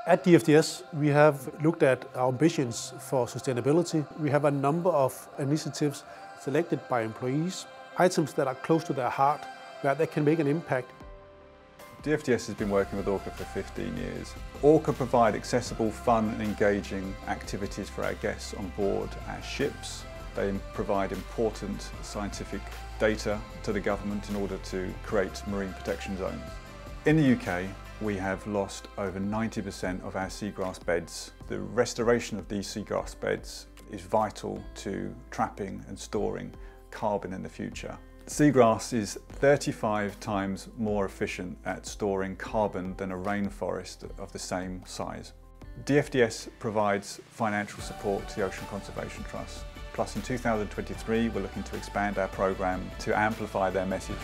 At DFDS, we have looked at our ambitions for sustainability. We have a number of initiatives selected by employees, items that are close to their heart, where they can make an impact. DFDS has been working with ORCA for 15 years. ORCA provide accessible, fun and engaging activities for our guests on board our ships. They provide important scientific data to the government in order to create marine protection zones. In the UK, we have lost over 90% of our seagrass beds. The restoration of these seagrass beds is vital to trapping and storing carbon in the future. Seagrass is 35 times more efficient at storing carbon than a rainforest of the same size. DFDS provides financial support to the Ocean Conservation Trust. Plus in 2023 we're looking to expand our programme to amplify their message.